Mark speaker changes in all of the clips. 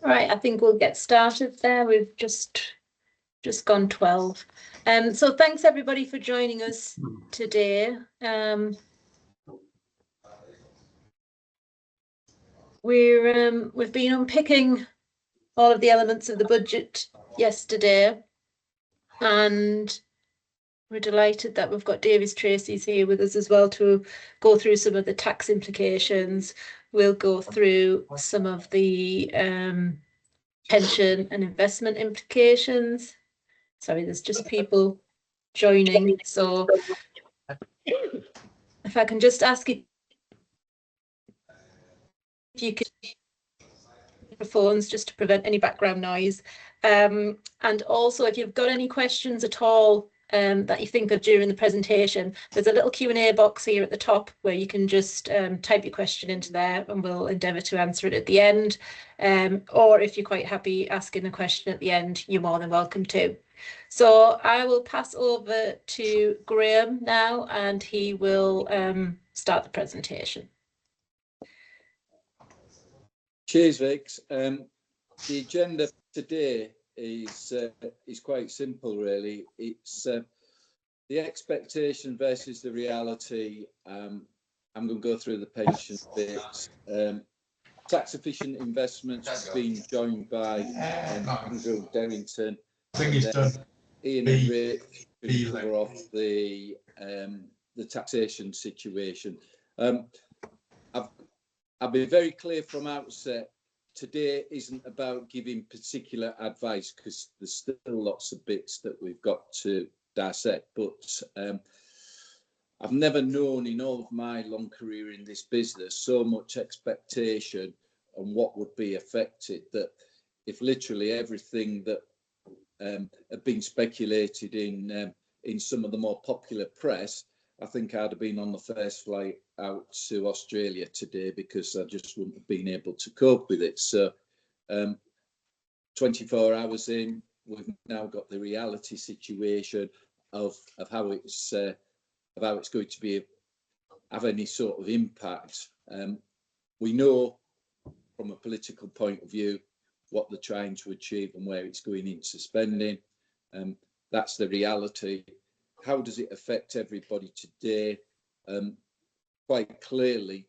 Speaker 1: Right, I think we'll get started there. We've just gone 12. So thanks everybody for joining us today. We've been unpicking all of the elements of the budget yesterday, and we're delighted that we've got Davies Tracy's here with us as well to go through some of the tax implications. We'll go through some of the pension and investment implications. Sorry, there's just people joining. So if I can just ask you if you could microphones just to prevent any background noise. And also if you've got any questions at all that you think of during the presentation, there's a little Q&A box here at the top where you can just type your question into there and we'll endeavour to answer it at the end. Or if you're quite happy asking a question at the end, you're more than welcome to. So I will pass over to Graham now and he will start the presentation.
Speaker 2: Cheers, Vix. The agenda today is quite simple, really. It's the expectation versus the reality. I'm going to go through the pension bits. Tax efficient investments have been joined by Andrew Derrington. Ian and Rich can cover off the taxation situation. I'll be very clear from outset, today isn't about giving particular advice because there's still lots of bits that we've got to dissect, but I've never known in all of my long career in this business so much expectation on what would be affected, that if literally everything that had been speculated in some of the more popular press, I think I'd have been on the first flight out to Australia today because I just wouldn't have been able to cope with it. So 24 hours in, we've now got the reality situation of how it's going to be have any sort of impact. We know from a political point of view what they're trying to achieve and where it's going into spending. That's the reality. How does it affect everybody today? Quite clearly,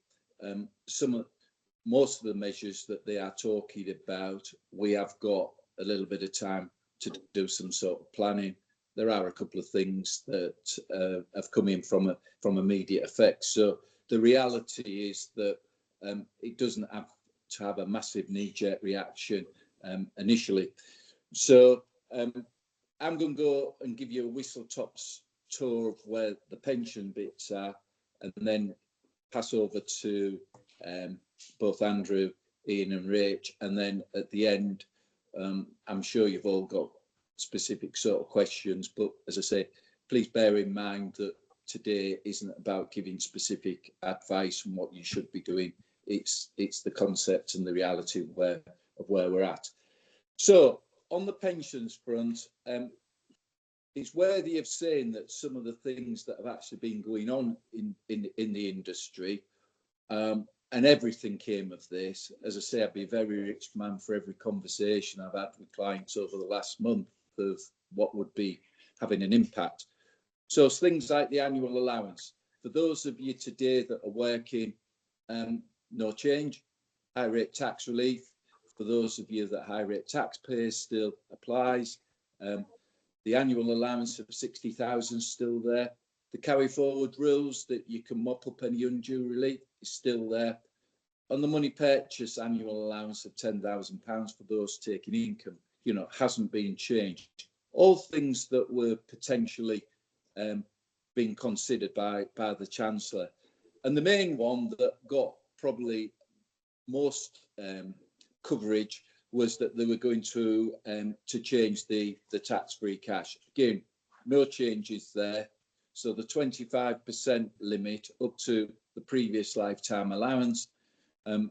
Speaker 2: most of the measures that they are talking about, we have got a little bit of time to do some sort of planning. There are a couple of things that have come in from immediate effects. So the reality is that it doesn't have to have a massive knee-jerk reaction initially. So I'm going to go and give you a whistle-top tour of where the pension bits are, and then pass over to both Andrew, Ian and Rach, and then at the end, I'm sure you've all got specific sort of questions, but as I say, please bear in mind that today isn't about giving specific advice on what you should be doing. It's the concept and the reality of where we're at. So on the pensions front, it's worthy of saying that some of the things that have actually been going on in the industry, and everything came of this. As I say, I'd be a very rich man for every conversation I've had with clients over the last month of what would be having an impact. So it's things like the annual allowance. For those of you today that are working, no change. High rate tax relief. For those of you that high rate taxpayers still applies. The annual allowance of 60,000 is still there. The carry forward rules that you can mop up any undue relief is still there. On the money purchase annual allowance of £10,000 for those taking income, hasn't been changed. All things that were potentially being considered by the Chancellor. And the main one that got probably most coverage was that they were going to change the tax-free cash. Again, no changes there. So the 25% limit up to the previous lifetime allowance. I'm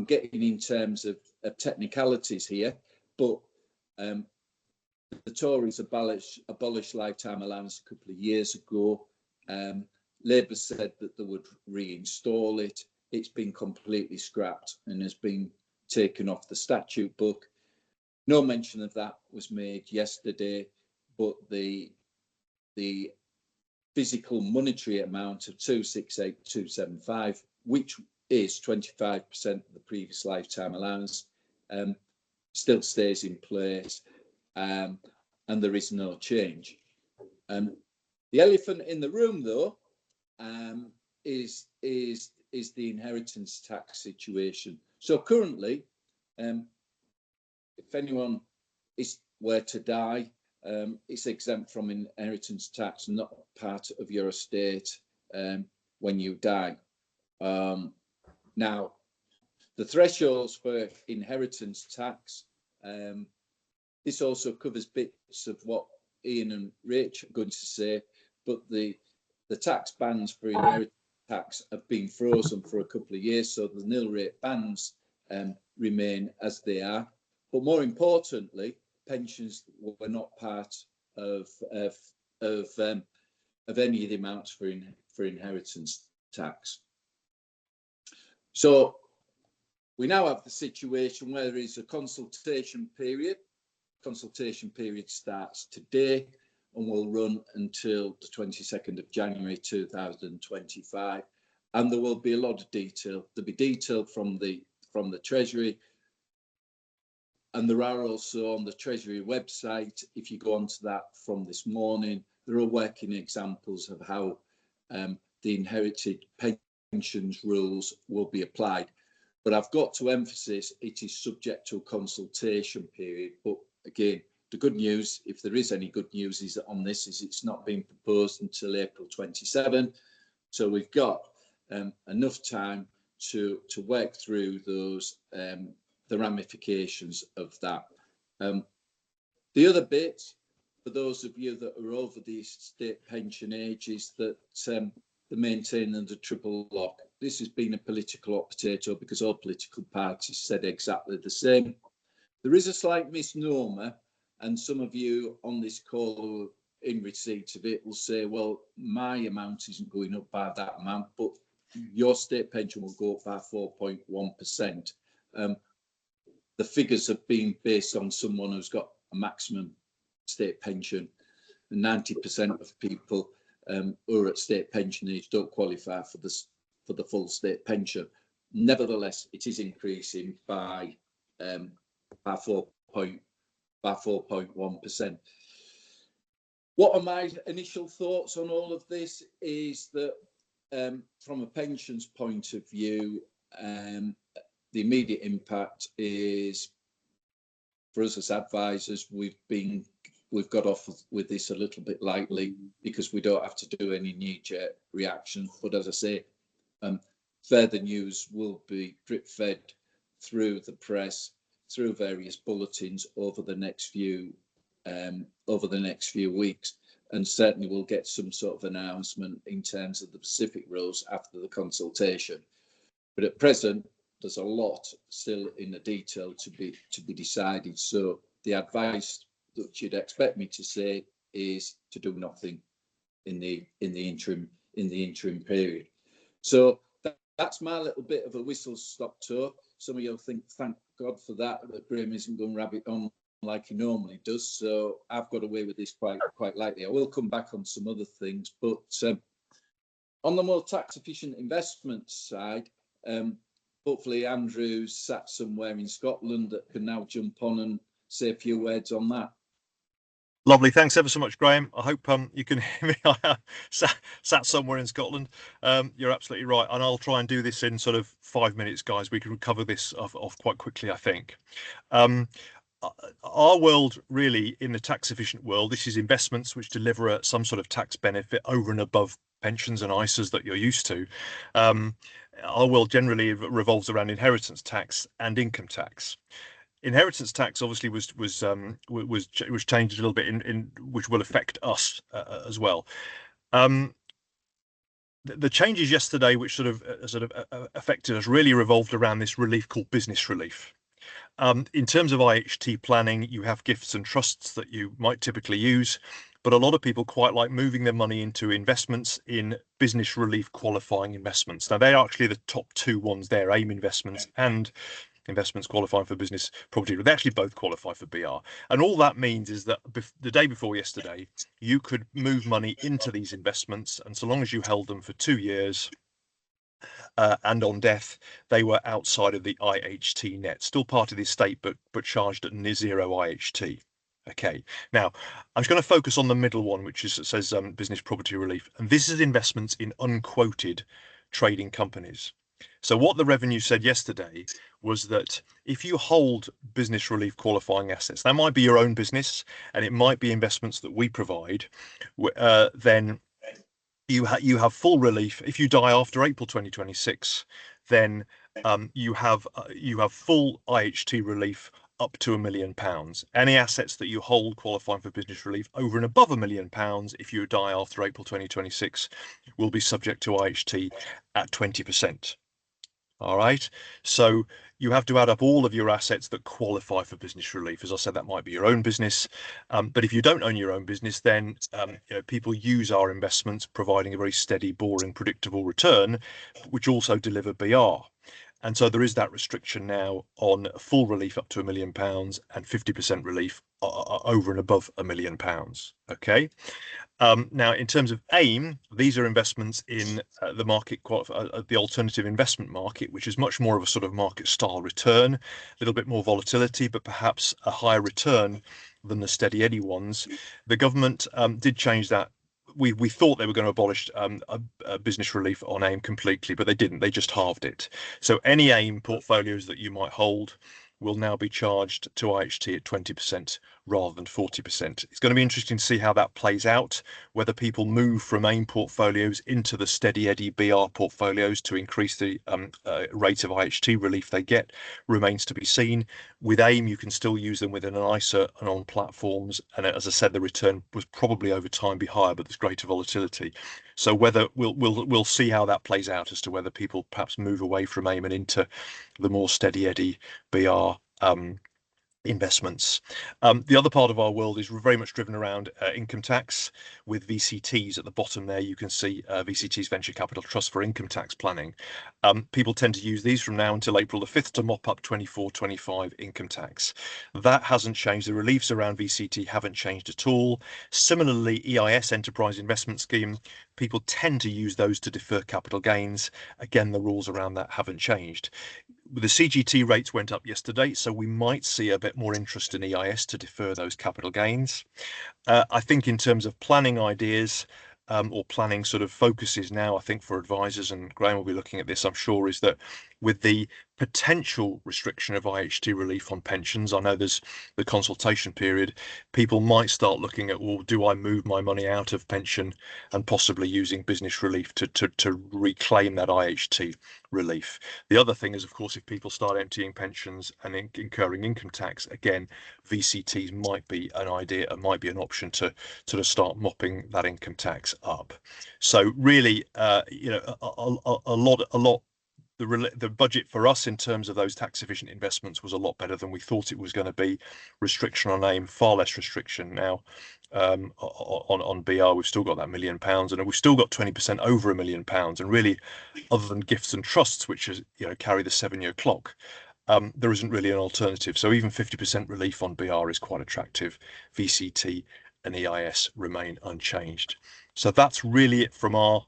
Speaker 2: getting in terms of technicalities here, but the Tories abolished lifetime allowance a couple of years ago. Labour said that they would reinstall it. It's been completely scrapped and has been taken off the statute book. No mention of that was made yesterday, but the physical monetary amount of 268,275, which is 25% of the previous lifetime allowance, still stays in place, and there is no change. The elephant in the room, though, is the inheritance tax situation. So currently, if anyone were to die, it's exempt from inheritance tax, not part of your estate when you die. Now, the thresholds for inheritance tax, this also covers bits of what Ian and Rach are going to say, but the tax bands for inheritance tax have been frozen for a couple of years, so the nil rate bands remain as they are. But more importantly, pensions were not part of any of the amounts for inheritance tax. So we now have the situation where there is a consultation period. Consultation period starts today and will run until the 22nd of January 2025. And there will be a lot of detail. There'll be detail from the Treasury. And there are also on the Treasury website, if you go onto that from this morning, there are working examples of how the inherited pensions rules will be applied. But I've got to emphasize it is subject to a consultation period. But again, the good news, if there is any good news, is that on this is it's not being proposed until April 27. So we've got enough time to work through those the ramifications of that. The other bit, for those of you that are over the state pension age, is that the maintaining the triple lock. This has been a political hot potato because all political parties said exactly the same. There is a slight misnomer, and some of you on this call who are in receipt of it will say, well, my amount isn't going up by that amount, but your state pension will go up by 4.1%. The figures have been based on someone who's got a maximum state pension, and 90% of people who are at state pension age don't qualify for the full state pension. Nevertheless, it is increasing by 4.1%. What are my initial thoughts on all of this is that from a pensions point of view, the immediate impact is, for us as advisors, we've got off with this a little bit lightly because we don't have to do any knee-jerk reactions. But as I say, further news will be drip-fed through the press, through various bulletins over the next few weeks, and certainly we'll get some sort of announcement in terms of the specific rules after the consultation. But at present, there's a lot still in the detail to be decided. So the advice that you'd expect me to say is to do nothing in the interim period. So that's my little bit of a whistle-stop tour. Some of you think, thank God for that Graham isn't going rabbit on like he normally does. So I've got away with this quite lightly. I will come back on some other things, but on the more tax-efficient investment side, hopefully Andrew's sat somewhere in Scotland that can now jump on and say a few words on that.
Speaker 3: Lovely. Thanks ever so much, Graham. I hope you can hear me. I sat somewhere in Scotland. You're absolutely right. And I'll try and do this in sort of 5 minutes, guys. We can cover this off quite quickly, I think. Our world, really, in the tax efficient world, this is investments which deliver some sort of tax benefit over and above pensions and ISAs that you're used to. Our world generally revolves around inheritance tax and income tax. Inheritance tax obviously was changed a little bit in which will affect us as well. The changes yesterday, which sort of affected us, really revolved around this relief called business relief. In terms of IHT planning, you have gifts and trusts that you might typically use, but a lot of people quite like moving their money into investments in business relief qualifying investments. Now, they're actually the top two ones there, AIM investments and investments qualifying for business property. They actually both qualify for BR. And all that means is that the day before yesterday, you could move money into these investments, and so long as you held them for 2 years, and on death, they were outside of the IHT net, still part of the estate, but charged at near zero IHT. Okay, now I'm just going to focus on the middle one, which is, it says business property relief, and this is investments in unquoted trading companies. So what the revenue said yesterday was that if you hold business relief qualifying assets, that might be your own business and it might be investments that we provide, then you have full relief. If you die after April 2026, then you have full IHT relief up to £1 million. Any assets that you hold qualifying for business relief over and above £1 million, if you die after April 2026, will be subject to IHT at 20%. All right, so you have to add up all of your assets that qualify for business relief. As I said, that might be your own business, but if you don't own your own business, then people use our investments, providing a very steady, boring, predictable return, which also deliver BR. And so there is that restriction now on full relief up to £1 million and 50% relief over and above £1 million. Okay. Now, in terms of AIM, these are investments in the market, the alternative investment market, which is much more of a sort of market style return, a little bit more volatility, but perhaps a higher return than the steady Eddie ones. The government did change that. We thought they were going to abolish a business relief on AIM completely, but they didn't. They just halved it. So any AIM portfolios that you might hold will now be charged to IHT at 20% rather than 40%. It's going to be interesting to see how that plays out, whether people move from AIM portfolios into the steady Eddie BR portfolios to increase the rate of IHT relief they get remains to be seen. With AIM, you can still use them within an ISA and on platforms. And as I said, the return was probably over time be higher, but there's greater volatility. So whether we'll see how that plays out as to whether people perhaps move away from AIM and into the more steady Eddie BR investments. The other part of our world is very much driven around income tax, with VCTs at the bottom there. You can see VCT's Venture Capital Trust for Income Tax Planning. People tend to use these from now until April the 5th to mop up 24-25 income tax. That hasn't changed. The reliefs around VCT haven't changed at all. Similarly, EIS, Enterprise Investment Scheme, people tend to use those to defer capital gains. Again, the rules around that haven't changed. The CGT rates went up yesterday, so we might see a bit more interest in EIS to defer those capital gains. I think in terms of planning ideas or planning sort of focuses now, I think for advisors, and Graham will be looking at this, I'm sure, is that with the potential restriction of IHT relief on pensions, I know there's the consultation period, people might start looking at, well, do I move my money out of pension and possibly using business relief to reclaim that IHT relief. The other thing is, of course, if people start emptying pensions and incurring income tax, again, VCTs might be an idea, it might be an option to sort of start mopping that income tax up. So really, a lot. The budget for us in terms of those tax efficient investments was a lot better than we thought it was going to be. Restriction on AIM, far less restriction now. On BR, we've still got that £1 million, and we've still got 20% over £1 million. And really, other than gifts and trusts, which is carry the 7-year clock, there isn't really an alternative. So even 50% relief on BR is quite attractive. VCT and EIS remain unchanged. So that's really it from our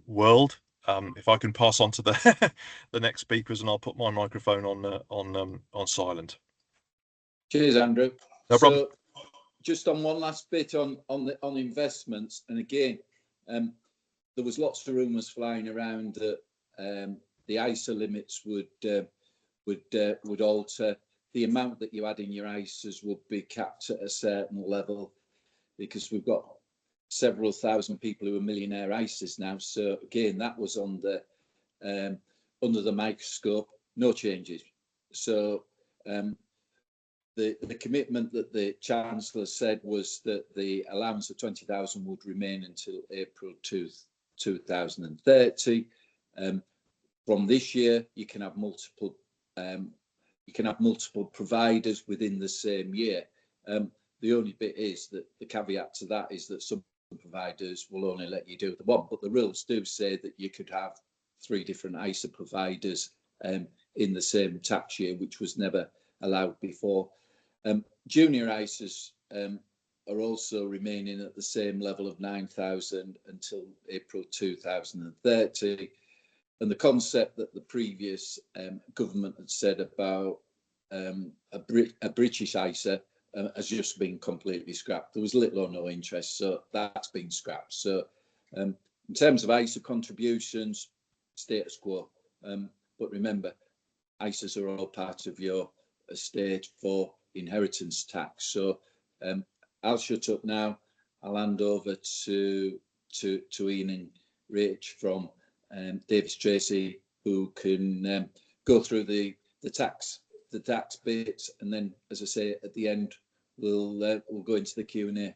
Speaker 3: world. If I can pass on to the the next speakers, and I'll put my microphone on silent.
Speaker 2: Cheers, Andrew.
Speaker 3: No problem.
Speaker 2: So, just on one last bit on investments, and again, there was lots of rumours flying around that the ISA limits would alter. The amount that you had in your ISAs would be capped at a certain level, because we've got several thousand people who are millionaire ISAs now. So again, that was on the under the microscope. No changes. So the commitment that the Chancellor said was that the allowance of 20,000 would remain until April 2030. From this year, you can have multiple providers within the same year. The only bit is that the caveat to that is that some providers will only let you do the one, but the rules do say that you could have 3 different ISA providers in the same tax year, which was never allowed before. Junior ISAs are also remaining at the same level of 9,000 until April 2030. And the concept that the previous government had said about a British ISA has just been completely scrapped. There was little or no interest, so that's been scrapped. So in terms of ISA contributions, status quo. But remember, ISAs are all part of your estate for inheritance tax. So I'll shut up now. I'll hand over to Ian and Rach from Davis Tracy, who can go through the tax bits, and then, as I say, at the end we'll go into the Q&A.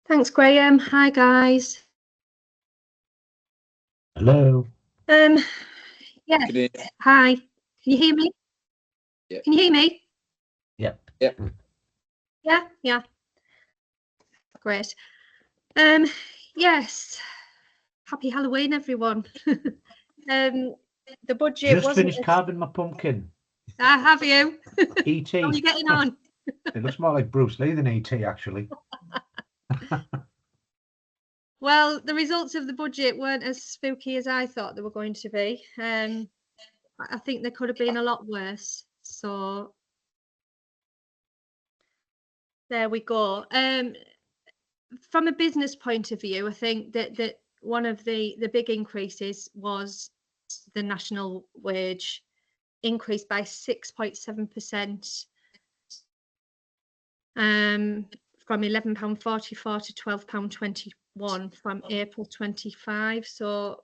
Speaker 4: Thanks, Graham. Hi, guys.
Speaker 5: Hello.
Speaker 4: Yeah. Hi. Can you hear me?
Speaker 2: Yeah.
Speaker 4: Can you hear me?
Speaker 5: Yep.
Speaker 2: Yep.
Speaker 4: Yeah. Great. Yes. Happy Halloween, everyone. The budget
Speaker 5: Just
Speaker 4: wasn't
Speaker 5: finished carving my pumpkin.
Speaker 4: Have you?
Speaker 5: E.T.
Speaker 4: How are you getting on?
Speaker 5: It looks more like Bruce Lee than E.T. actually.
Speaker 4: Well, the results of the budget weren't as spooky as I thought they were going to be. I think they could have been a lot worse. So there we go. From a business point of view, I think that one of the big increases was the national wage increased by 6.7%, from £11.44 to £12.21 from April 25. So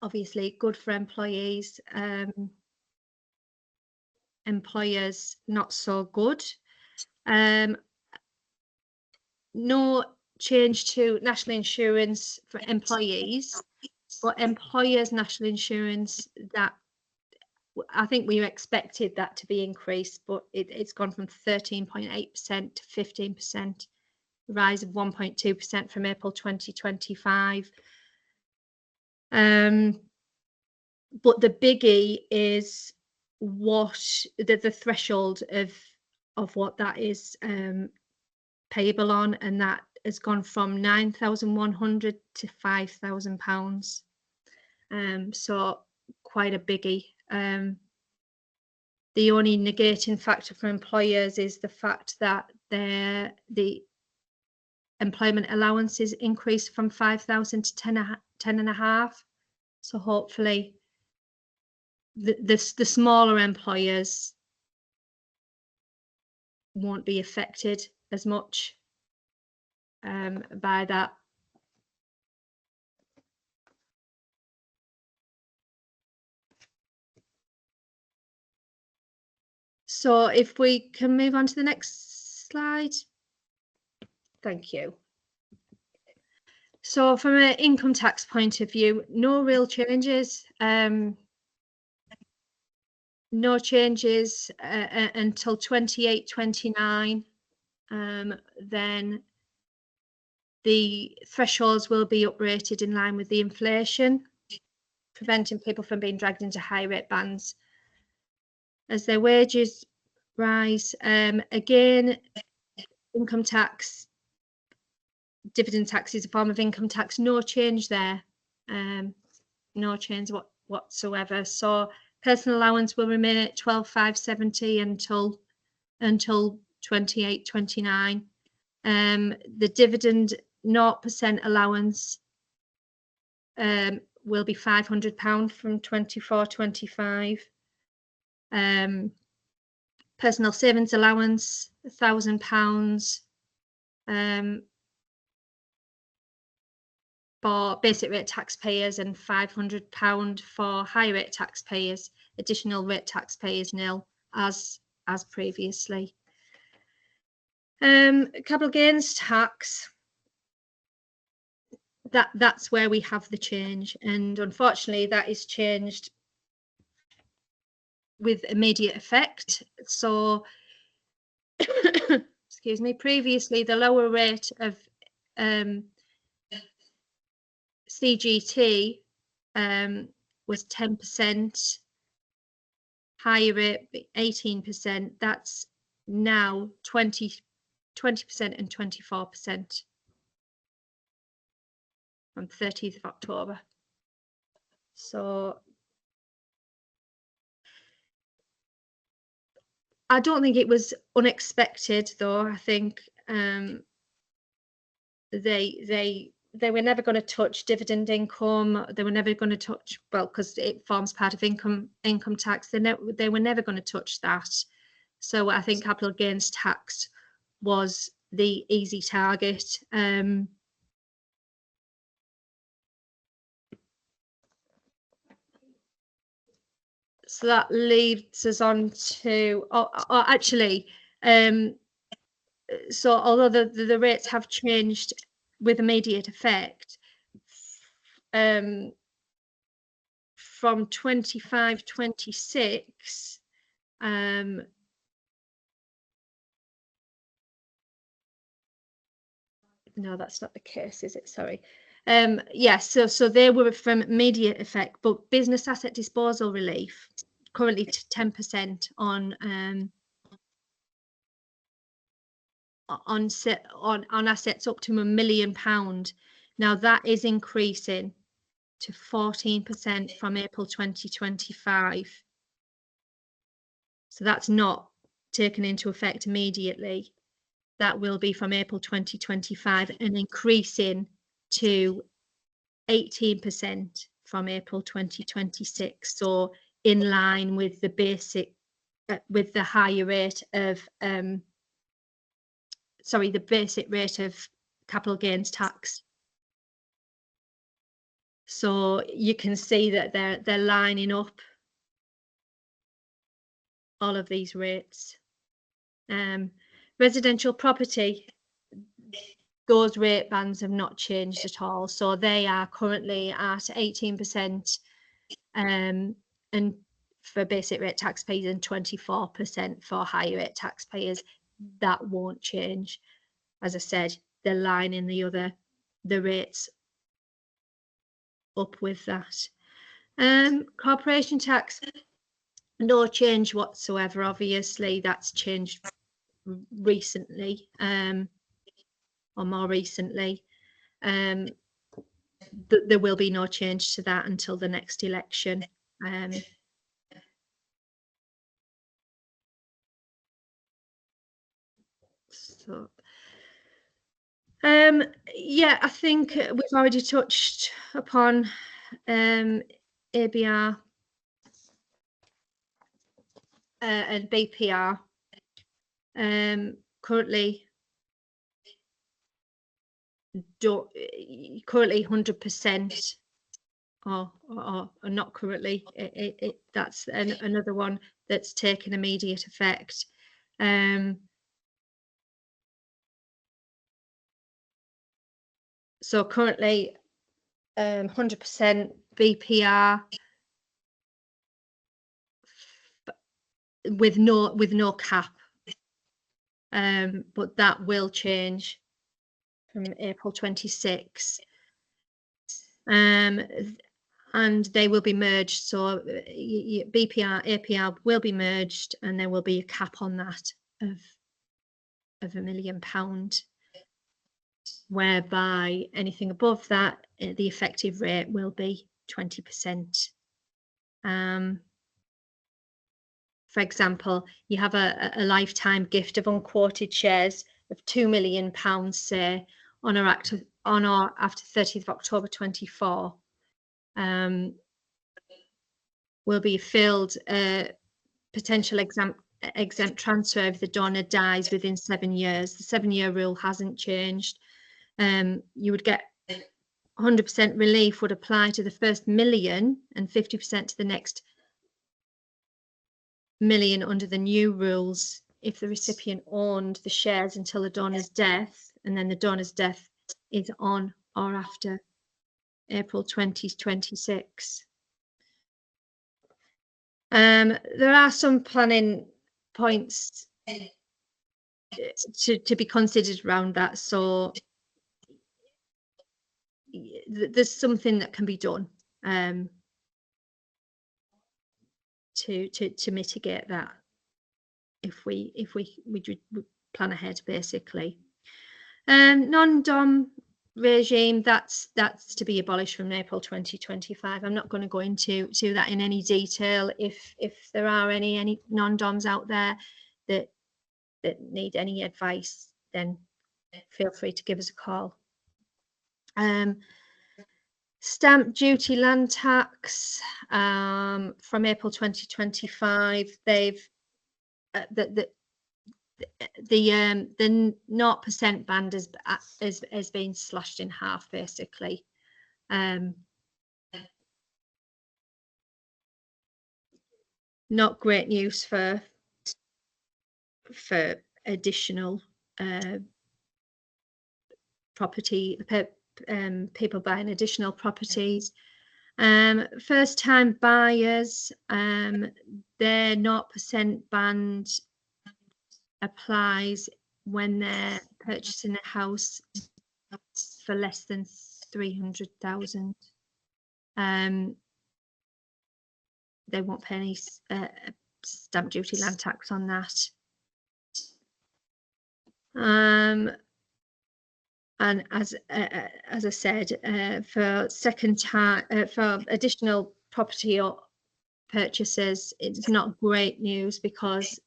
Speaker 4: obviously good for employees. Employers not so good. No change to national insurance for employees, but employers' national insurance, that I think we expected that to be increased, but it's gone from 13.8% to 15%, rise of 1.2% from April 2025. But the biggie is what the threshold of what that is payable on, and that has gone from £9,100 to £5,000. So quite a biggie. The only negating factor for employers is the fact that the employment allowances increased from 5,000 to 10.5. So hopefully the smaller employers won't be affected as much by that. So if we can move on to the next slide. Thank you. So from an income tax point of view, no real changes. No changes until 28-29. Then the thresholds will be uprated in line with the inflation, preventing people from being dragged into high rate bands as their wages rise. Again, income tax, dividend tax is a form of income tax. No change there. No change whatsoever. So personal allowance will remain at 12,570 until 28-29. The dividend 0% allowance will be £500 from 24-25. Personal savings allowance £1,000 for basic rate taxpayers and £500 for high rate taxpayers. Additional rate taxpayers nil as previously. Capital gains tax, that's where we have the change, and unfortunately that is changed with immediate effect. So excuse me, previously the lower rate of CGT was 10%, higher rate 18%. That's now 20% and 24% from 30th of October. So I don't think it was unexpected, though. I think they were never going to touch dividend income. They were never going to touch, well, because it forms part of income tax. They were never going to touch that. So I think capital gains tax was the easy target. So that leads us on to, actually, so although the rates have changed with immediate effect, from 25-26, no, that's not the case, is it? Sorry. Yes, so they were from immediate effect, but business asset disposal relief currently 10% on assets up to £1 million. Now that is increasing to 14% from April 2025. So that's not taken into effect immediately. That will be from April 2025 and increasing to 18% from April 2026. So in line with the basic, with the higher rate of, the basic rate of capital gains tax. So you can see that they're lining up all of these rates. Residential property, those rate bands have not changed at all. So they are currently at 18% and for basic rate taxpayers and 24% for higher rate taxpayers. That won't change. As I said, they're lining the rates up with that. Corporation tax, no change whatsoever. Obviously, that's changed recently, or more recently. There will be no change to that until the next election. Yeah, I think we've already touched upon ABR and BPR. Currently 100%, or not currently. That's another one that's taken immediate effect. So currently 100% BPR with no cap, but that will change from April 26. And they will be merged. So BPR, APR will be merged, and there will be a cap on that of £1 million, whereby anything above that, the effective rate will be 20%. For example, you have a lifetime gift of unquoted shares of £2 million, say, on or after 30th of October 24, will be filled potential exempt transfer if the donor dies within 7 years. The 7-year rule hasn't changed. You would get 100% relief would apply to the first million and 50% to the next million under the new rules if the recipient owned the shares until the donor's death, and then the donor's death is on or after April 2026. There are some planning points to be considered around that. So there's something that can be done to mitigate that if we plan ahead, basically. Non-dom regime, that's to be abolished from April 2025. I'm not going to go into that in any detail. If there are any non-doms out there that need any advice, then feel free to give us a call. Stamp duty, land tax, from April 2025, they've the 0% band has been slashed in half, basically. Not great news for additional property, people buying additional properties. First time buyers, their 0% band applies when they're purchasing a house for less than 300,000. They won't pay any stamp duty, land tax on that. And as I said, for second time, for additional property or purchases, it's not great news because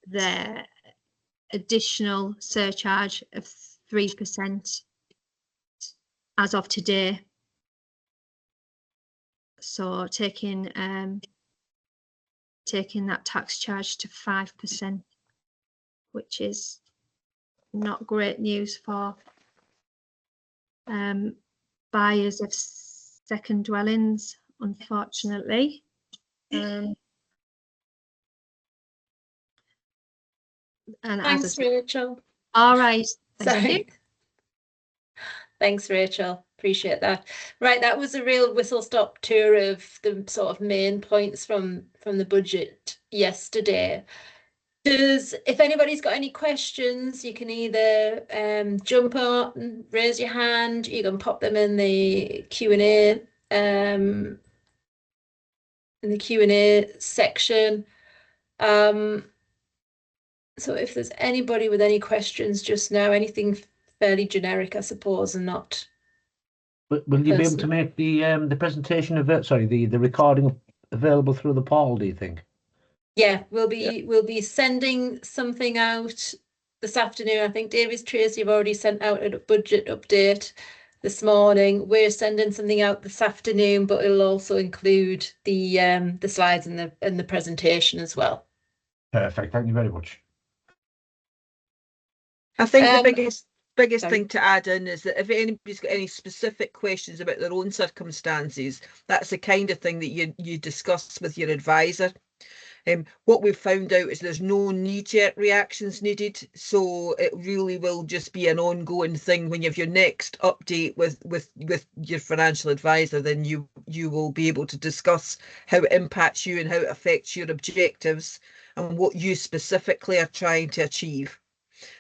Speaker 4: their additional surcharge of 3% as of today. So taking that tax charge to 5%, which is not great news for buyers of second dwellings, unfortunately. And
Speaker 1: Thanks, Rachel.
Speaker 4: All right.
Speaker 1: Sorry. Thanks, Rachel. Appreciate that. Right, that was a real whistle-stop tour of the sort of main points from the budget yesterday. If anybody's got any questions, you can either jump on, raise your hand, you can pop them in the Q&A section. So if there's anybody with any questions just now, anything fairly generic, I suppose, and not.
Speaker 5: But will you be able to make the presentation of it? Sorry, the recording available through the portal? Do you think?
Speaker 1: Yeah, we'll be sending something out this afternoon. I think Davies Tracy have already sent out a budget update this morning. We're sending something out this afternoon, but it'll also include the slides and the presentation as well.
Speaker 5: Perfect. Thank you very much.
Speaker 6: I think the biggest thing to add in is that if anybody's got any specific questions about their own circumstances, that's the kind of thing that you discuss with your advisor. What we've found out is there's no knee-jerk reactions needed, so it really will just be an ongoing thing. When you have your next update with your financial advisor, then you will be able to discuss how it impacts you and how it affects your objectives and what you specifically are trying to achieve.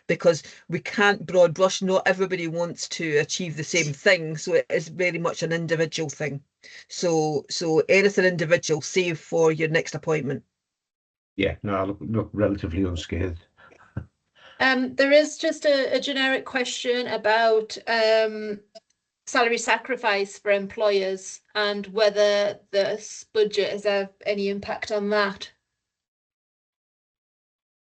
Speaker 6: Because we can't broad brush, not everybody wants to achieve the same thing, so it is very much an individual thing. So anything individual, save for your next appointment.
Speaker 5: Yeah, no, I look relatively unscathed.
Speaker 1: There is just a generic question about salary sacrifice for employers and whether this budget has had any impact on that.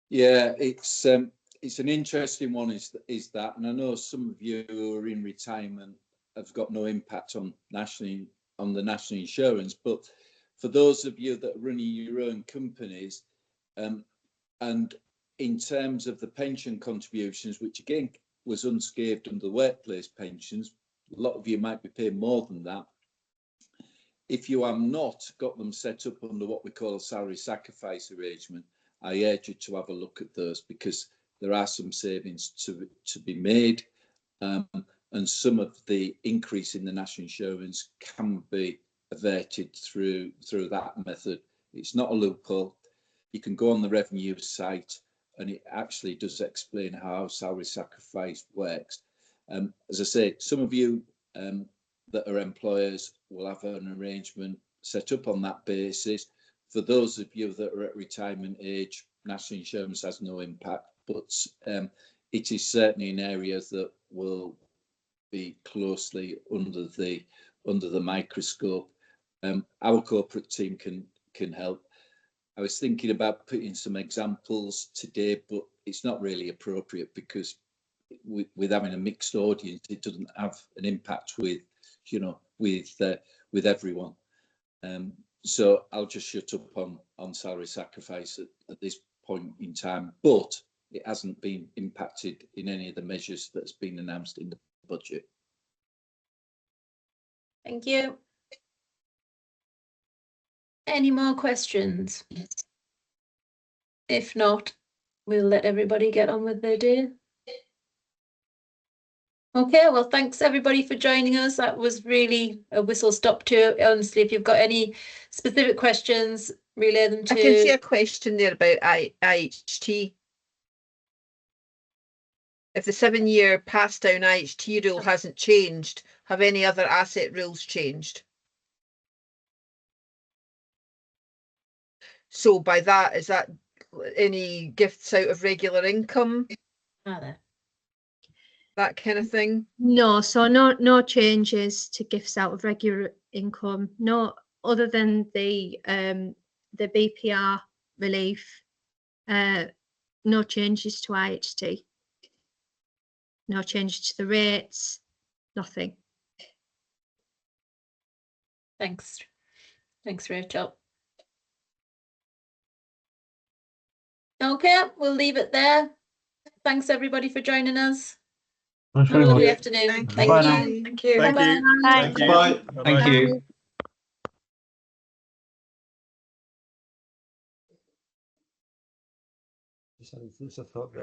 Speaker 2: Yeah, it's an interesting one, is that, and I know some of you who are in retirement have got no impact on the national insurance, but for those of you that are running your own companies, and in terms of the pension contributions, which again was unscathed under the workplace pensions, a lot of you might be paying more than that. If you have not got them set up under what we call a salary sacrifice arrangement, I urge you to have a look at those, because there are some savings to be made, and some of the increase in the national insurance can be averted through that method. It's not a loophole. You can go on the revenue site and it actually does explain how salary sacrifice works. As I say, some of you, that are employers will have an arrangement set up on that basis. For those of you that are at retirement age, national insurance has no impact, but it is certainly an area that will be closely under the microscope. Our corporate team can help. I was thinking about putting some examples today, but it's not really appropriate because with having a mixed audience, it doesn't have an impact with, you know, with everyone. So I'll just shut up on salary sacrifice at this point in time, but it hasn't been impacted in any of the measures that's been announced in the budget.
Speaker 1: Thank you. Any more questions? If not, we'll let everybody get on with their day. Okay, well, thanks everybody for joining us. That was really a whistle-stop tour. Honestly, if you've got any specific questions, relay them to...
Speaker 6: I can see a question there about IHT. If the 7-year pass down IHT rule hasn't changed, have any other asset rules changed? So by that, is that any gifts out of regular income? That kind of thing?
Speaker 4: No, so no changes to gifts out of regular income. No, other than the BPR relief. No changes to IHT. No changes to the rates. Nothing.
Speaker 1: Thanks. Thanks, Rachel. Okay, we'll leave it there. Thanks everybody for joining us.
Speaker 5: Thanks
Speaker 1: Have a
Speaker 5: very
Speaker 1: lovely
Speaker 5: much.
Speaker 1: afternoon.
Speaker 6: Thank
Speaker 5: Bye
Speaker 6: you.
Speaker 5: now.
Speaker 6: Thank you.
Speaker 3: Thank you.
Speaker 4: Thank
Speaker 3: you.
Speaker 7: Bye.
Speaker 3: Bye-bye.
Speaker 7: Thank you. Just had a thought.